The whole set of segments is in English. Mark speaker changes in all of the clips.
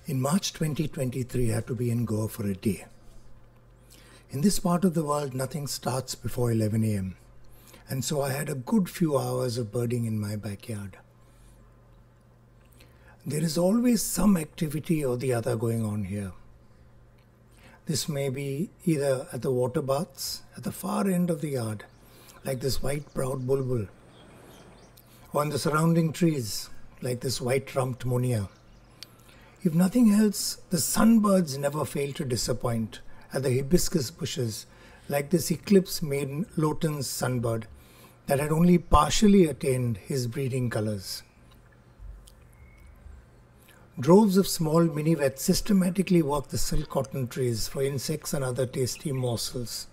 Speaker 1: In March 2023, I had to be in Goa for a day. In this part of the world, nothing starts before 11 a.m. And so I had a good few hours of birding in my backyard. There is always some activity or the other going on here. This may be either at the water baths, at the far end of the yard, like this white-browed bulbul, or in the surrounding trees, like this white-rumped munia. If nothing else, the sunbirds never fail to disappoint at the hibiscus bushes, like this eclipse-maiden Lotan's sunbird that had only partially attained his breeding colors. Droves of small minivets systematically work the silk cotton trees for insects and other tasty morsels.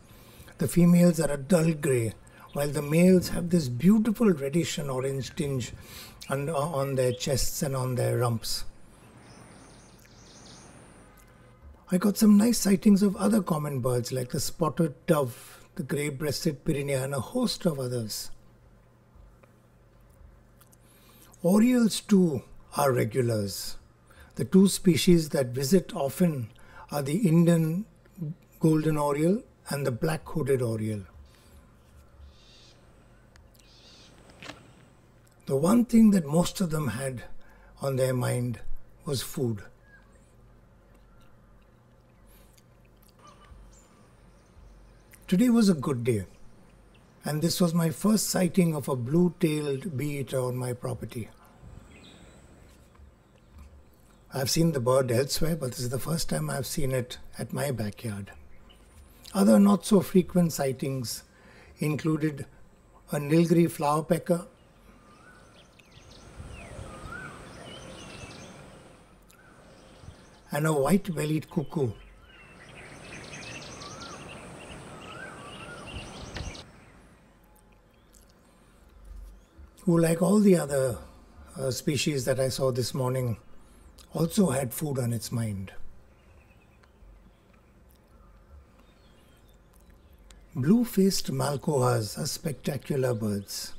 Speaker 1: The females are a dull grey, while the males have this beautiful reddish and orange tinge on their chests and on their rumps. I got some nice sightings of other common birds like the spotted dove, the grey-breasted pyrenea, and a host of others. Orioles too are regulars. The two species that visit often are the Indian golden oriole and the black-hooded oriole. The one thing that most of them had on their mind was food. Today was a good day, and this was my first sighting of a blue-tailed bee-eater on my property. I've seen the bird elsewhere, but this is the first time I've seen it at my backyard. Other not-so-frequent sightings included a Nilgiri flowerpecker, and a white-bellied cuckoo. Who, like all the other species that I saw this morning, also had food on its mind. Blue-faced malkohas are spectacular birds.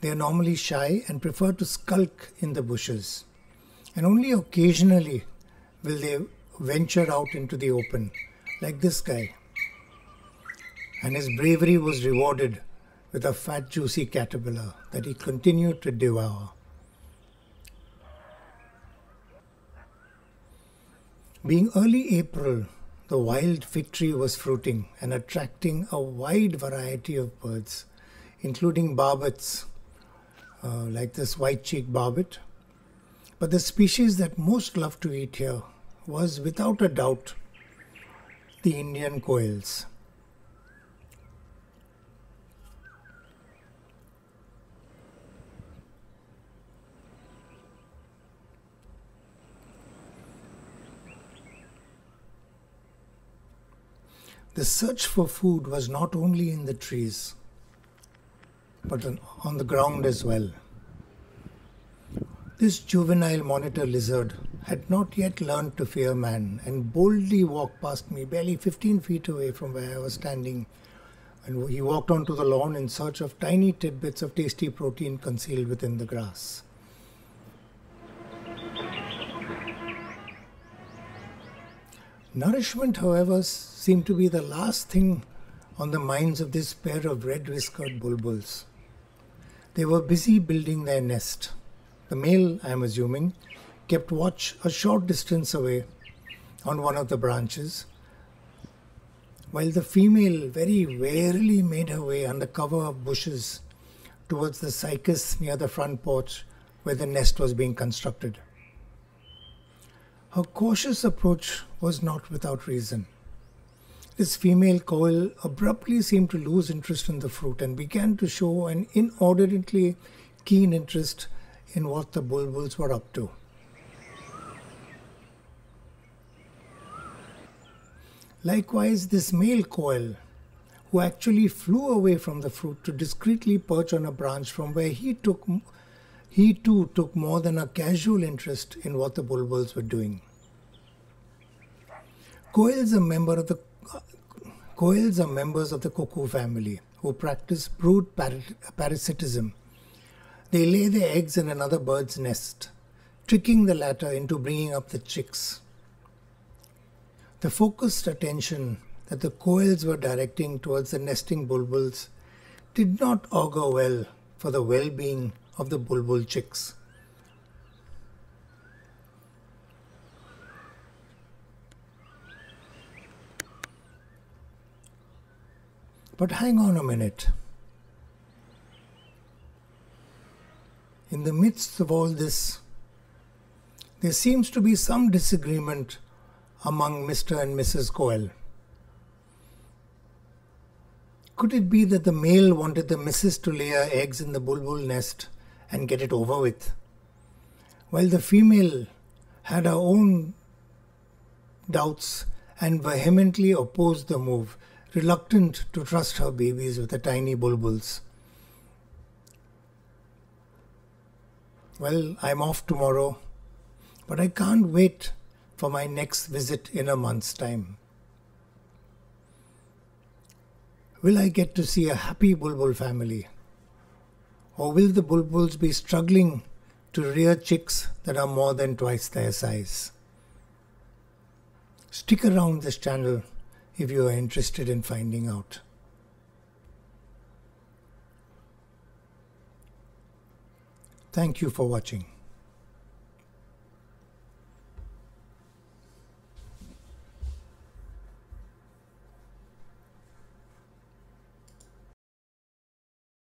Speaker 1: They are normally shy and prefer to skulk in the bushes, and only occasionally will they venture out into the open, like this guy. And his bravery was rewarded with a fat, juicy caterpillar that he continued to devour. Being early April, the wild fig tree was fruiting and attracting a wide variety of birds, including barbets, like this white-cheeked barbet. But the species that most loved to eat here was, without a doubt, the Indian quails. The search for food was not only in the trees, but on the ground as well. This juvenile monitor lizard had not yet learned to fear man and boldly walked past me, barely 15 feet away from where I was standing. And he walked onto the lawn in search of tiny tidbits of tasty protein concealed within the grass. Nourishment, however, seemed to be the last thing on the minds of this pair of red-whiskered bulbuls. They were busy building their nest. The male, I am assuming, kept watch a short distance away on one of the branches, while the female very warily made her way under cover of bushes towards the cycas near the front porch where the nest was being constructed. Her cautious approach was not without reason. This female quail abruptly seemed to lose interest in the fruit and began to show an inordinately keen interest in what the bulbuls were up to. Likewise, this male quail, who actually flew away from the fruit to discreetly perch on a branch from where he too took more than a casual interest in what the bulbuls were doing. Quails are members of the cuckoo family who practice brood parasitism. They lay their eggs in another bird's nest, tricking the latter into bringing up the chicks. The focused attention that the coils were directing towards the nesting bulbuls did not augur well for the well-being of the bulbul chicks. But hang on a minute. In the midst of all this, there seems to be some disagreement among Mr. and Mrs. Coel. Could it be that the male wanted the missus to lay her eggs in the bulbul nest and get it over with, while the female had her own doubts and vehemently opposed the move, reluctant to trust her babies with the tiny bulbuls? Well, I'm off tomorrow, but I can't wait for my next visit in a month's time. Will I get to see a happy bulbul family? Or will the bulbuls be struggling to rear chicks that are more than twice their size? Stick around this channel if you are interested in finding out. Thank you for watching.